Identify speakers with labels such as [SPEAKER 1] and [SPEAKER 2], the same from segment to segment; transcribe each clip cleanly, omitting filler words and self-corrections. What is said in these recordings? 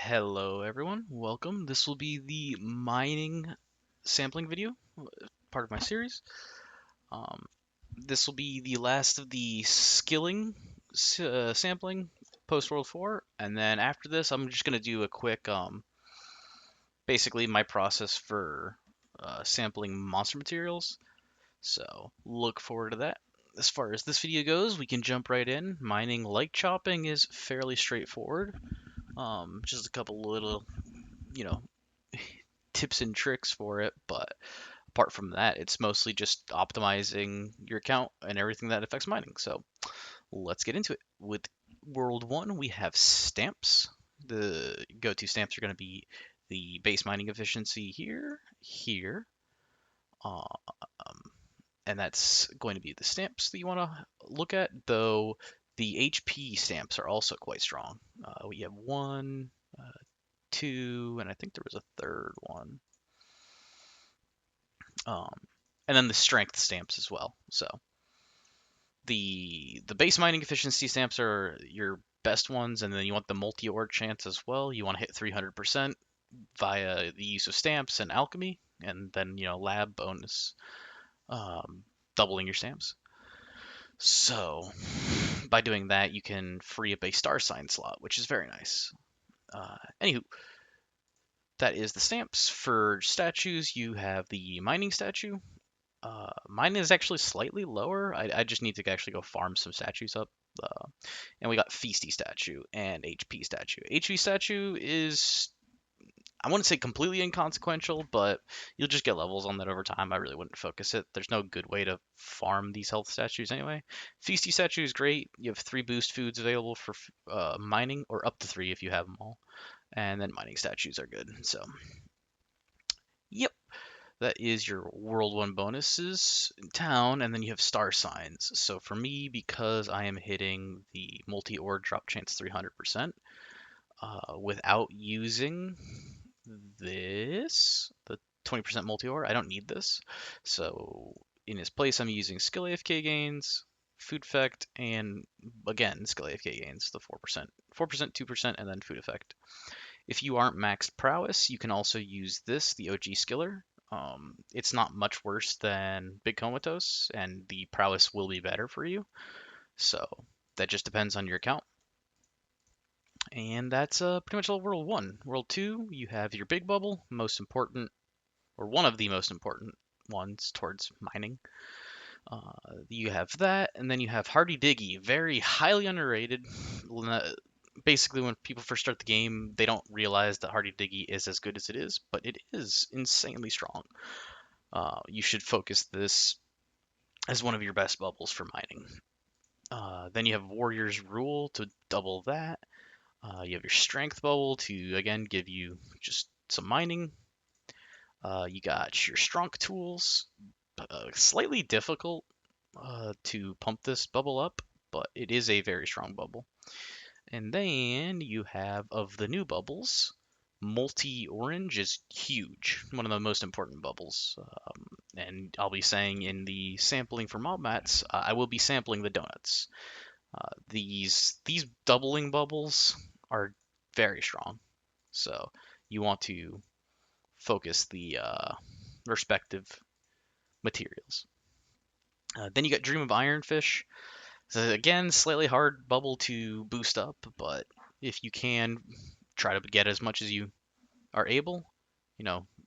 [SPEAKER 1] Hello everyone, welcome. This will be the mining sampling video, part of my series. Um, this will be the last of the skilling sampling post World 4, and then after this I'm just going to do a quick, basically my process for sampling monster materials, so look forward to that. As far as this video goes, we can jump right in. Mining like chopping is fairly straightforward. Just a couple little, you know, tips and tricks for it, but apart from that, it's mostly just optimizing your account and everything that affects mining. So let's get into it. With World 1, we have stamps. The go-to stamps are going to be the base mining efficiency here, um, and that's going to be the stamps that you want to look at, though the HP stamps are also quite strong. We have one, two, and I think there was a third one. Um, and then the strength stamps as well. So the base mining efficiency stamps are your best ones, and then you want the multi-ore chance as well. You want to hit 300% via the use of stamps and alchemy, and then lab bonus, um, doubling your stamps. So by doing that, you can free up a star sign slot, which is very nice. Anywho, that is the stamps. For statues, you have the mining statue. Mine is actually slightly lower. I just need to actually go farm some statues up. And we got Feasty statue and HP statue. HP statue is, I wouldn't say completely inconsequential, but you'll just get levels on that over time. I really wouldn't focus it. There's no good way to farm these health statues anyway. Feasty statue is great. You have 3 boost foods available for mining, or up to 3 if you have them all. And then mining statues are good. So, yep. That is your World 1 bonuses in town, and then you have star signs. So for me, because I am hitting the multi-ore drop chance 300%, without using the 20% multi-ore, I don't need this. So in its place, I'm using skill AFK gains, food effect, and again, skill AFK gains, the 4%. 4%, 2%, and then food effect. If you aren't maxed prowess, you can also use this, the OG skiller. It's not much worse than Big Comatose, and the prowess will be better for you. So that just depends on your account. And that's pretty much all World 1. World 2, you have your big bubble, most important, or one of the most important ones towards mining. You have that, and then you have Hardy Diggy, very highly underrated. Basically, when people first start the game, they don't realize that Hardy Diggy is as good as it is, but it is insanely strong. You should focus this as one of your best bubbles for mining. Then you have Warrior's Rule to double that. You have your Strength bubble to, again, give you just some mining. You got your Strong Tools, slightly difficult to pump this bubble up, but it is a very strong bubble. And then you have, of the new bubbles, multi-orange is huge, one of the most important bubbles. And I'll be saying in the sampling for mob mats, I will be sampling the donuts. These doubling bubbles are very strong, so you want to focus the respective materials. Then you got Dream of Ironfish. So again, slightly hard bubble to boost up, but if you can, try to get as much as you are able.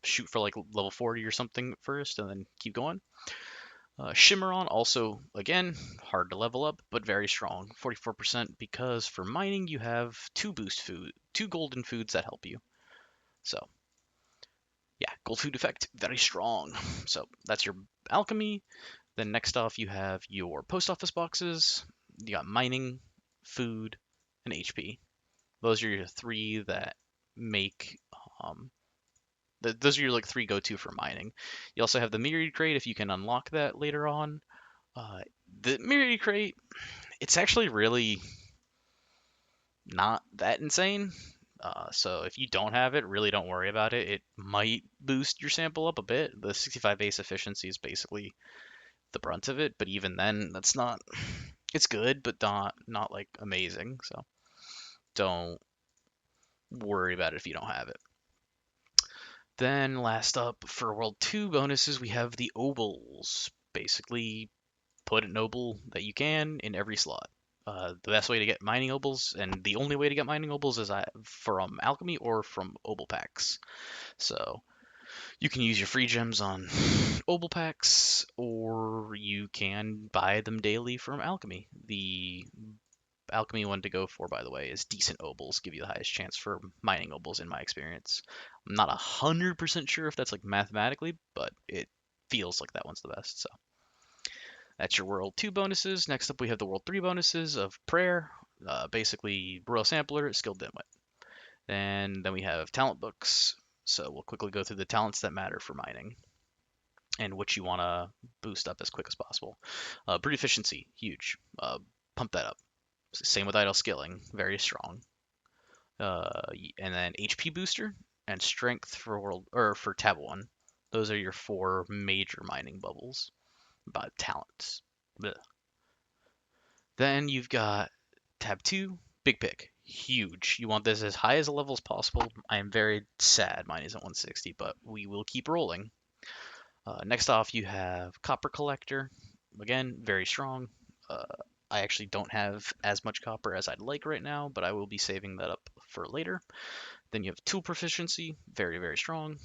[SPEAKER 1] Shoot for like level 40 or something first, and then keep going. Shimmeron also, again, hard to level up, but very strong, 44%, because for mining you have 2 golden foods that help you. So yeah, gold food effect, very strong. So that's your alchemy. Then next off you have your post office boxes. You got mining, food, and HP. Those are your 3 that make those are your like 3 go-to for mining. You also have the Myriad Crate if you can unlock that later on. Uh, the Myriad Crate, it's actually really not that insane. So if you don't have it, really don't worry about it. It might boost your sample up a bit. The 65 base efficiency is basically the brunt of it, but even then, that's not. It's good, but not like amazing. So don't worry about it if you don't have it. Then last up for World 2 bonuses, we have the obols. Basically, put an obol that you can in every slot. The best way to get mining obols, and the only way to get mining obols, is from alchemy or from obol packs. So you can use your free gems on obol packs, or you can buy them daily from alchemy. The alchemy one to go for, by the way, is decent obols. Give you the highest chance for mining obols in my experience. I'm not 100% sure if that's like mathematically, but it feels like that one's the best. So that's your World 2 bonuses. Next up, we have the World 3 bonuses of Prayer, basically Royal Sampler, Skilled Dimwit. And then we have talent books. So we'll quickly go through the talents that matter for mining and which you want to boost up as quick as possible. Brute efficiency, huge. Pump that up. Same with idle skilling, very strong. And then HP booster and strength for for tab 1. Those are your 4 major mining bubbles. About talents. Blech. Then you've got tab 2, big pick. Huge. You want this as high as a level as possible. I am very sad mine isn't 160, but we will keep rolling. Next off, you have copper collector. Again, very strong. Uh, I actually don't have as much copper as I'd like right now, but I will be saving that up for later. Then you have tool proficiency, very, very strong.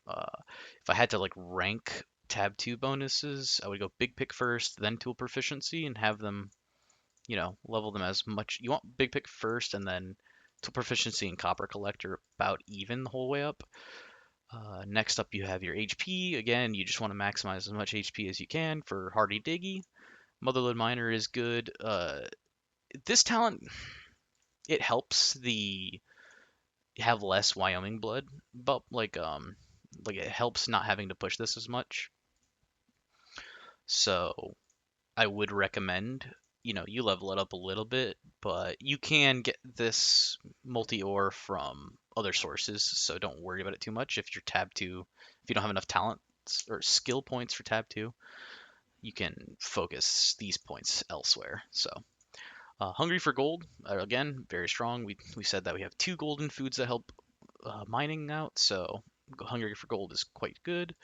[SPEAKER 1] If I had to like rank tab 2 bonuses, I would go big pick first, then tool proficiency, and have them, level them as much. You want big pick first, and then tool proficiency and copper collector about even the whole way up. Next up, you have your HP. Again, you just want to maximize as much HP as you can for Hardy Diggy. Motherlode Miner is good. This talent, it helps the have less Wyoming blood, but like it helps not having to push this as much. So I would recommend, you level it up a little bit, but you can get this multi-ore from other sources, so don't worry about it too much. If you're tab 2, if you don't have enough talents or skill points for tab 2, you can focus these points elsewhere. So Hungry for Gold, again, very strong. We said that we have 2 golden foods that help mining out, so Hungry for Gold is quite good.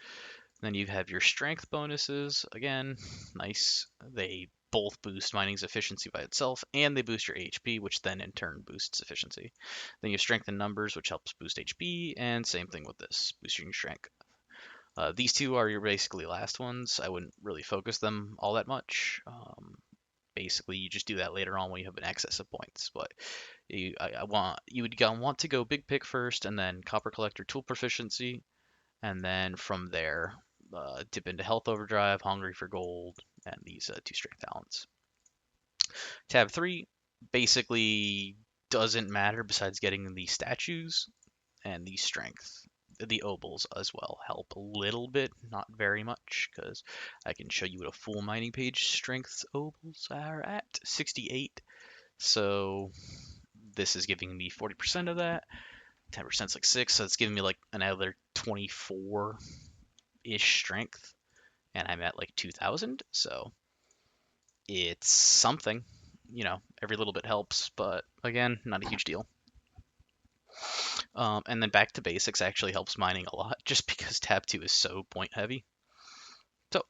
[SPEAKER 1] Then you have your strength bonuses. Again, nice. They both boost mining's efficiency by itself, and they boost your HP, which then in turn boosts efficiency. Then you have strength in numbers, which helps boost HP, and same thing with this, boosting your strength. These two are your basically last ones. I wouldn't really focus them all that much. Basically, you just do that later on when you have an excess of points. But you would want to go big pick first, and then copper collector tool proficiency, and then from there dip into health overdrive, hungry for gold, and these 2 strength talents. Tab 3 basically doesn't matter besides getting the statues and the strength. The obols as well help a little bit, not very much, because I can show you what a full mining page strength obols are at, 68. So this is giving me 40% of that. 10% is like 6, so it's giving me like another 24-ish strength, and I'm at like 2,000, so it's something. Every little bit helps, but again, not a huge deal. And then back to basics actually helps mining a lot, just because tab 2 is so point heavy. So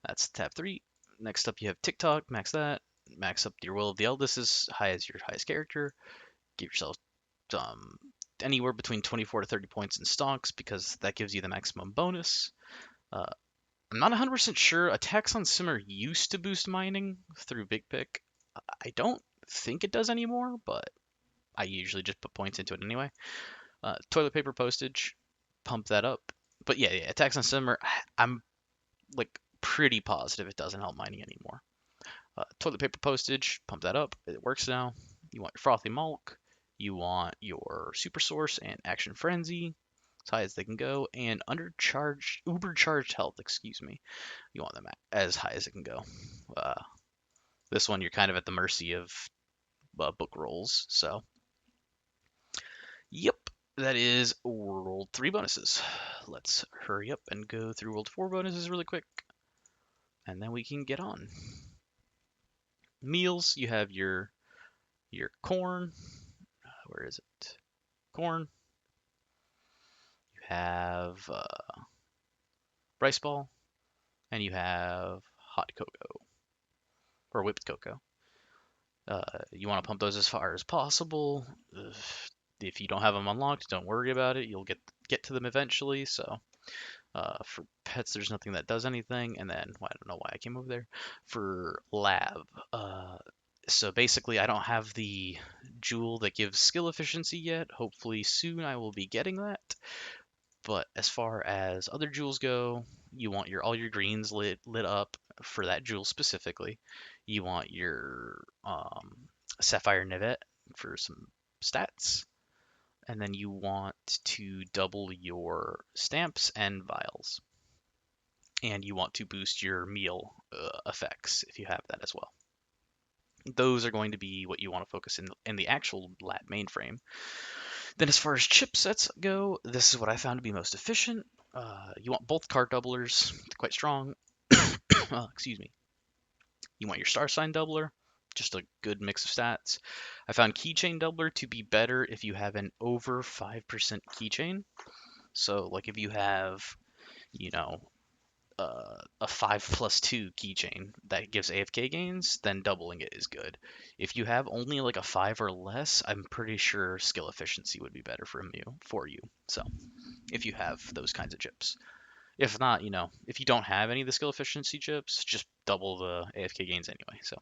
[SPEAKER 1] that's tab 3. Next up, you have TikTok, max that. Max up your Will of the Eldest as high as your highest character. Give yourself um, anywhere between 24 to 30 points in stonks, because that gives you the maximum bonus. I'm not 100% sure. Attacks on Simmer used to boost mining through Big Pick. I don't think it does anymore, but I usually just put points into it anyway. Toilet paper postage, pump that up. But yeah, attacks on Simmer, I'm like pretty positive it doesn't help mining anymore. Toilet paper postage, pump that up. It works now. You want your Frothy Mulk. You want your Super Source and Action Frenzy, as high as they can go, and uber charged health, excuse me. You want them as high as it can go. This one, you're kind of at the mercy of book rolls. So, yep, that is World 3 bonuses. Let's hurry up and go through World 4 bonuses really quick, and then we can get on. Meals, you have your corn. Where is it? corn, you have rice ball, and you have hot cocoa or whipped cocoa. You want to pump those as far as possible. If you don't have them unlocked, don't worry about it. You'll get to them eventually. So for pets, there's nothing that does anything. And then well, I don't know why I came over there. For lab, so basically I don't have the jewel that gives skill efficiency yet. Hopefully soon I will be getting that. But as far as other jewels go, you want all your greens lit up for that jewel specifically. You want your sapphire nivet for some stats, and then you want to double your stamps and vials, and you want to boost your meal effects if you have that as well. Those are going to be what you want to focus in the actual lab mainframe. Then as far as chipsets go, this is what I found to be most efficient. You want both card doublers, quite strong. Excuse me. You want your star sign doubler, just a good mix of stats. I found keychain doubler to be better if you have an over 5% keychain. So like if you have, you know, a 5+2 keychain that gives AFK gains, then doubling it is good. If you have only like a 5 or less, I'm pretty sure skill efficiency would be better for you. So if you have those kinds of chips. If not, if you don't have any of the skill efficiency chips, just double the AFK gains anyway. So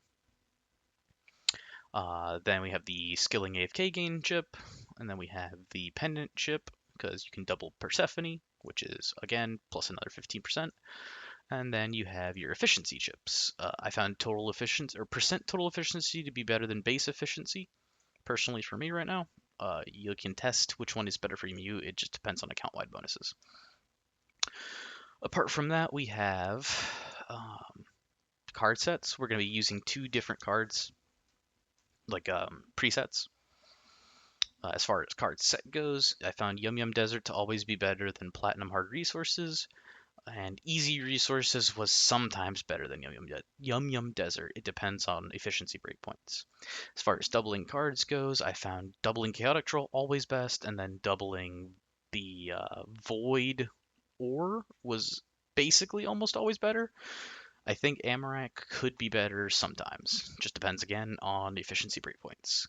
[SPEAKER 1] then we have the skilling AFK gain chip, and then we have the pendant chip because you can double Persephone, which is again plus another 15%. And then you have your efficiency chips. I found total efficiency or percent total efficiency to be better than base efficiency, personally for me right now. You can test which one is better for you. It just depends on account-wide bonuses. Apart from that, we have card sets. We're going to be using 2 different cards, like presets. As far as card set goes, I found Yum Yum Desert to always be better than Platinum Hard Resources, and Easy Resources was sometimes better than Yum Yum Desert. It depends on efficiency breakpoints. As far as doubling cards goes, I found doubling Chaotic Troll always best, and then doubling the Void Ore was basically almost always better. I think Amaranth could be better sometimes. Just depends again on efficiency breakpoints.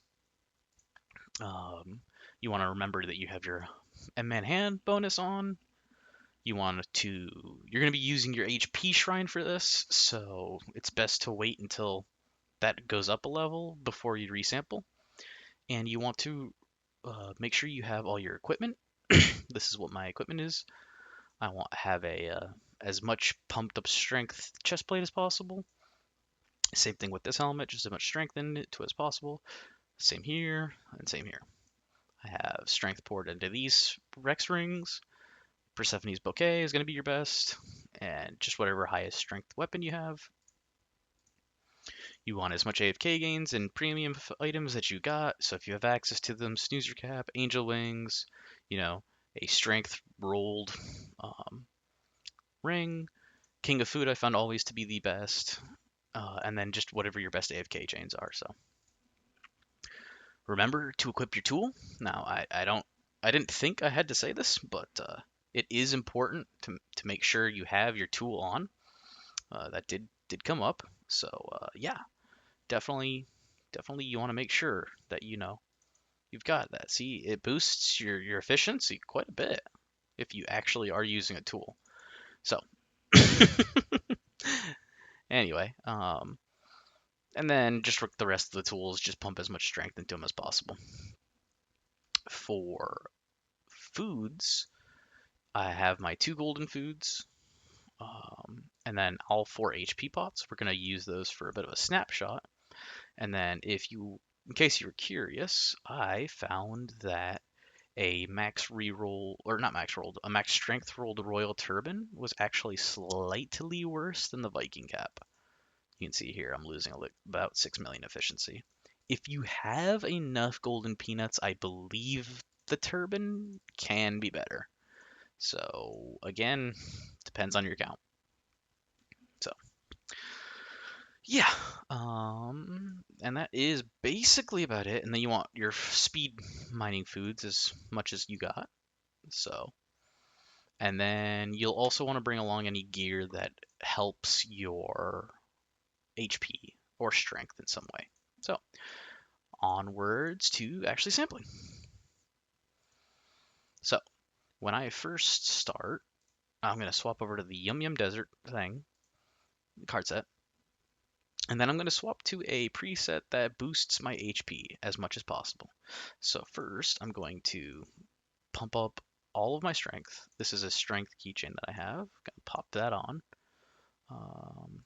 [SPEAKER 1] You want to remember that you have your M-Man hand bonus on. You're going to be using your HP shrine for this, so it's best to wait until that goes up a level before you resample. And you want to make sure you have all your equipment. This is what my equipment is. I want to have as much pumped up strength chest plate as possible. Same thing with this helmet, just as much strength in it as possible. Same here, and same here. I have strength poured into these Rex rings. Persephone's Bouquet is going to be your best, and just whatever highest strength weapon you have. You want as much AFK gains and premium items that you got, so if you have access to them, Snoozer Cap, Angel Wings, a strength rolled ring. King of Food I found always to be the best, and then just whatever your best AFK chains are. So remember to equip your tool. Now I didn't think I had to say this, but it is important to make sure you have your tool on. That did come up. So yeah, definitely you want to make sure that you've got that. See, it boosts your efficiency quite a bit if you actually are using a tool. So anyway, and then just the rest of the tools, just pump as much strength into them as possible. For foods, I have my 2 golden foods, and then all 4 HP pots. We're going to use those for a bit of a snapshot. And then in case you were curious, I found that a max reroll, or not max rolled, a max strength rolled Royal Turban was actually slightly worse than the Viking Cap. You can see here I'm losing about 6 million efficiency. If you have enough golden peanuts, I believe the Turban can be better. So again, depends on your count. So Yeah, and that is basically about it. And then you want your speed mining foods as much as you got. So, and then you'll also want to bring along any gear that helps your HP or strength in some way. So, onwards to actually sampling. So, when I first start, I'm going to swap over to the Yum Yum Desert thing, card set, and then I'm going to swap to a preset that boosts my HP as much as possible. So first, I'm going to pump up all of my strength. This is a strength keychain that I have. Gonna pop that on. Um,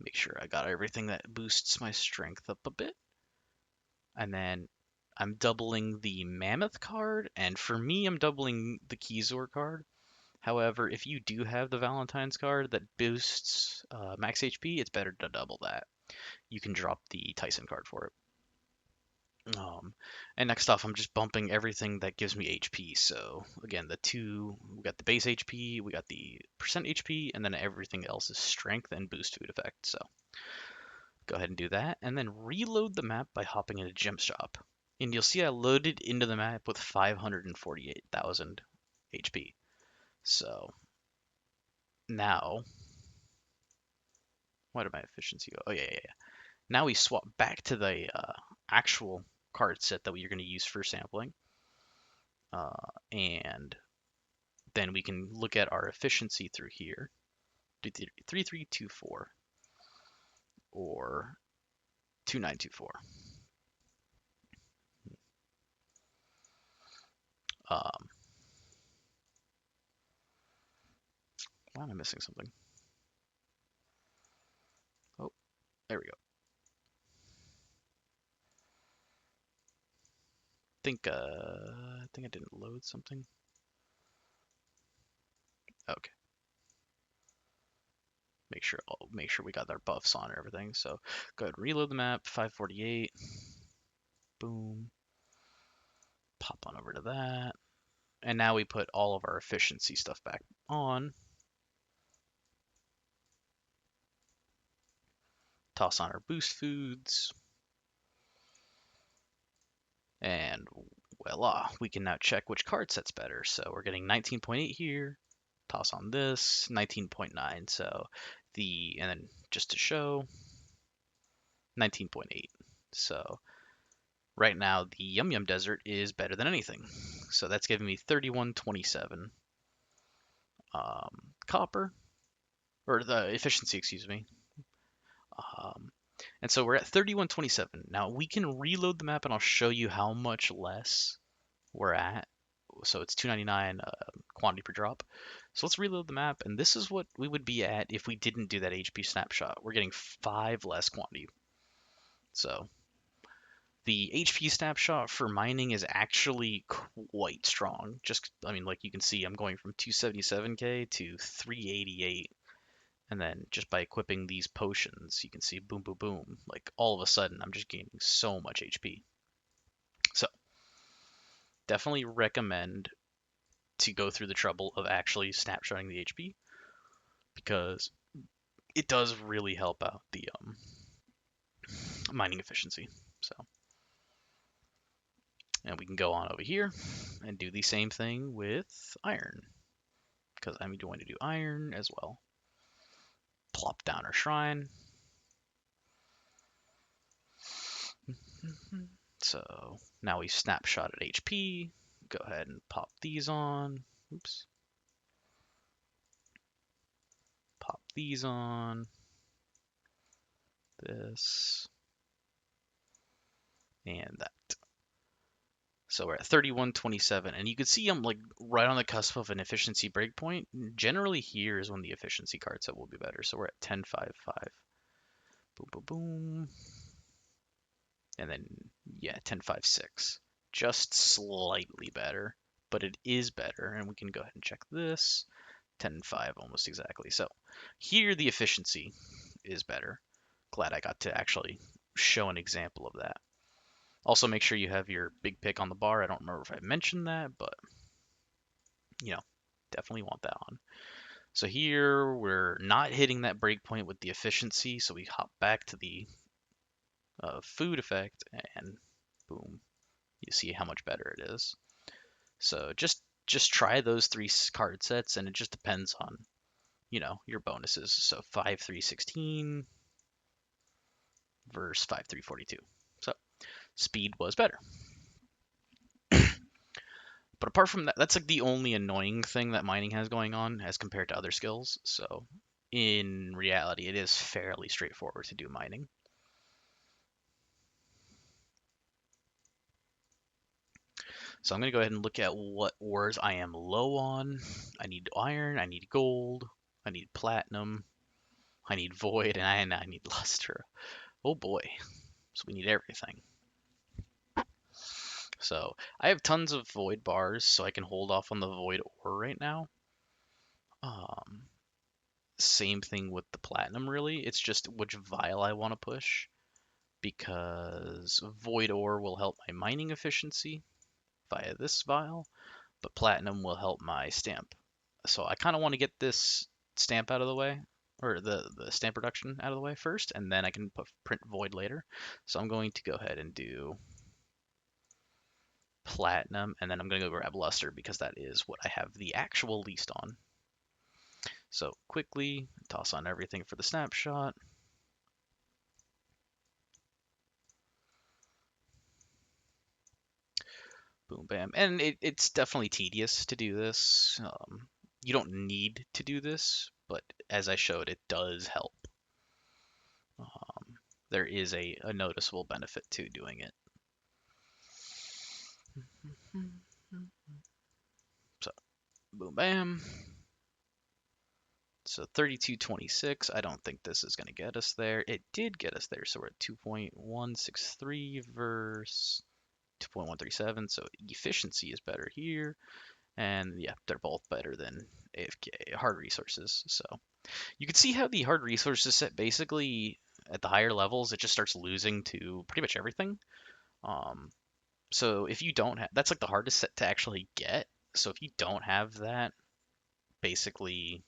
[SPEAKER 1] Make sure I got everything that boosts my strength up a bit. And then I'm doubling the Mammoth card, and for me, I'm doubling the Keyzor card. However, if you do have the Valentine's card that boosts max HP, it's better to double that. You can drop the Tyson card for it. And next off, I'm just bumping everything that gives me HP. So again, we got the base HP, we got the percent HP, and then everything else is strength and boost food effect. So go ahead and do that, and then reload the map by hopping into Gem Shop. And you'll see I loaded into the map with 548,000 HP. So now, why did my efficiency go? Oh yeah. Now we swap back to the actual card set that we're going to use for sampling. And then we can look at our efficiency through here. 3324 or 2924. Um, why am I missing something? Oh, there we go. I think I didn't load something. Okay. Make sure we got our buffs on and everything. So go ahead and reload the map. 548. Boom. Pop on over to that. And now we put all of our efficiency stuff back on. Toss on our boost foods. And voila, we can now check which card set's better. So we're getting 19.8 here. Toss on this, 19.9. So and then just to show, 19.8. So right now the Yum Yum Desert is better than anything. So that's giving me 3127 copper, or the efficiency, excuse me. Um, and so we're at 3127. Now we can reload the map and I'll show you how much less we're at. So it's 299 quantity per drop. So let's reload the map, and this is what we would be at if we didn't do that HP snapshot. We're getting 5 less quantity. So the HP snapshot for mining is actually quite strong. I mean, like you can see, I'm going from 277k to 388. And then just by equipping these potions, you can see boom, boom, boom. Like all of a sudden, I'm just gaining so much HP. So definitely recommend to go through the trouble of actually snapshotting the HP because it does really help out the mining efficiency. So, and we can go on over here and do the same thing with iron because I'm going to do iron as well. Plop down our shrine. So now we snapshotted HP. Go ahead and pop these on. Oops. Pop these on. This. And that. So we're at 3127, and you can see I'm like right on the cusp of an efficiency breakpoint. Generally, here is when the efficiency card set will be better. So we're at 1055. Boom, boom, boom. And then, yeah, 1056. Just slightly better, but it is better. And we can go ahead and check this. 10.5 almost exactly. So here the efficiency is better. Glad I got to actually show an example of that. Also, make sure you have your big pick on the bar. I don't remember if I mentioned that, but definitely want that on. So here we're not hitting that breakpoint with the efficiency, so we hop back to the food effect, and boom, you see how much better it is. So just try those three card sets, and it just depends on your bonuses. So 5-3-16 versus 5-3-42. So speed was better. But apart from that, that's like the only annoying thing that mining has going on as compared to other skills. So in reality, it is fairly straightforward to do mining. So I'm going to go ahead and look at what ores I am low on. I need iron, I need gold, I need platinum, I need void, and I need luster. Oh boy. So we need everything. So I have tons of void bars, so I can hold off on the void ore right now. Um, Same thing with the platinum, really. It's just which vial I want to push, because void ore will help my mining efficiency via this vial, but platinum will help my stamp. So I kind of want to get this stamp out of the way, or the stamp production out of the way first, and then I can print void later. So I'm going to go ahead and do platinum, and then I'm going to go grab luster because that is what I have the actual least on. So quickly toss on everything for the snapshot. Boom, bam. And it's definitely tedious to do this. You don't need to do this, but as I showed, it does help. There is a noticeable benefit to doing it. So, boom, bam. So 32.26. I don't think this is going to get us there. It did get us there, so we're at 2.163 versus 2.137. So efficiency is better here. And yeah, they're both better than AFK hard resources. So you can see how the hard resources set basically at the higher levels, it just starts losing to pretty much everything. So if you don't have, that's like the hardest set to actually get. So if you don't have that basically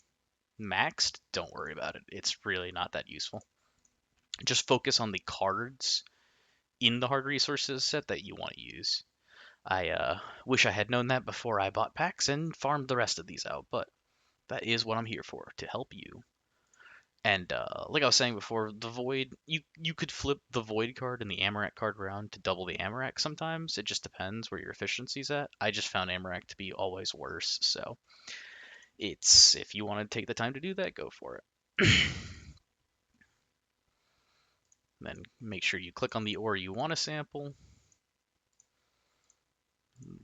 [SPEAKER 1] maxed, don't worry about it. It's really not that useful. Just focus on the cards in the hard resources set that you want to use. I wish I had known that before I bought packs and farmed the rest of these out, but that is what I'm here for, to help you. And like I was saying before, the Void, you could flip the Void card and the Amaranth card around to double the Amaranth sometimes. It just depends where your efficiency's at. I just found Amaranth to be always worse, so it's if you want to take the time to do that, go for it. Then make sure you click on the ore you want to sample.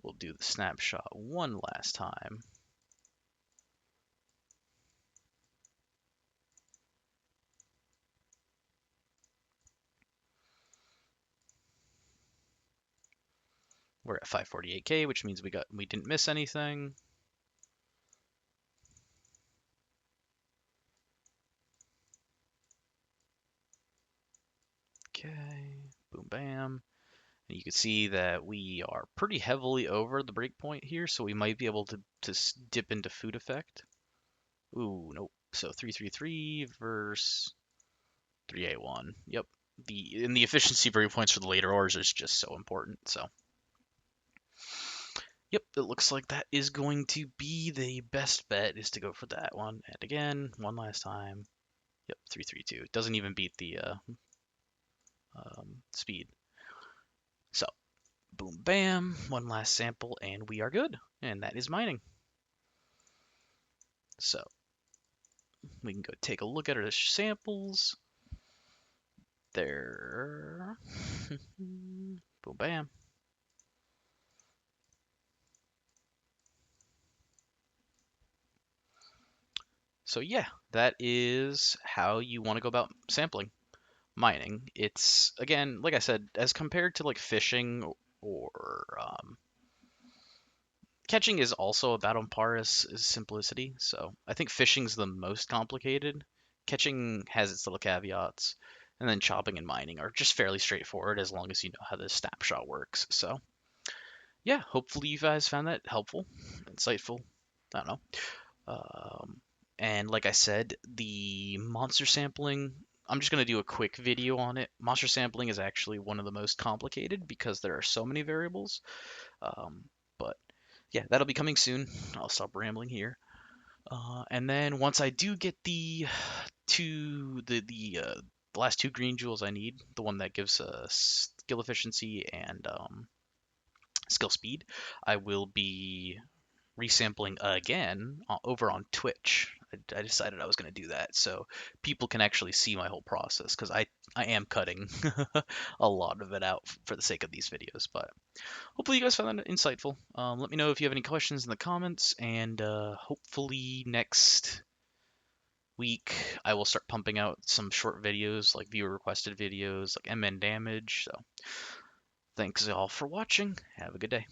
[SPEAKER 1] We'll do the snapshot one last time. We're at 548k, which means we didn't miss anything. Okay, boom, bam. And you can see that we are pretty heavily over the breakpoint here, so we might be able to dip into food effect. Ooh, nope. So 333 versus 381. Yep. The efficiency breakpoints for the later ores is just so important. So, yep, it looks like that is going to be the best bet is to go for that one. And again, one last time. Yep, 332. It doesn't even beat the speed. So, boom, bam. One last sample, and we are good. And that is mining. So, we can go take a look at our samples. There. Boom, bam. So yeah, that is how you want to go about sampling mining. It's again, like I said, as compared to like fishing or catching is also about on par as simplicity. So I think fishing's the most complicated. Catching has its little caveats, and then chopping and mining are just fairly straightforward as long as you know how the snapshot works. So yeah, hopefully you guys found that helpful, insightful. I don't know. And like I said, the monster sampling, I'm just going to do a quick video on it. Monster sampling is actually one of the most complicated because there are so many variables. Um, but yeah, that'll be coming soon. I'll stop rambling here. And then once I do get the last two green jewels I need, the one that gives skill efficiency and skill speed, I will be resampling again over on Twitch. I decided I was going to do that so people can actually see my whole process because I am cutting a lot of it out for the sake of these videos. But hopefully you guys found that insightful. Let me know if you have any questions in the comments, and hopefully next week I will start pumping out some short videos like viewer requested videos like MN damage. So thanks all for watching. Have a good day.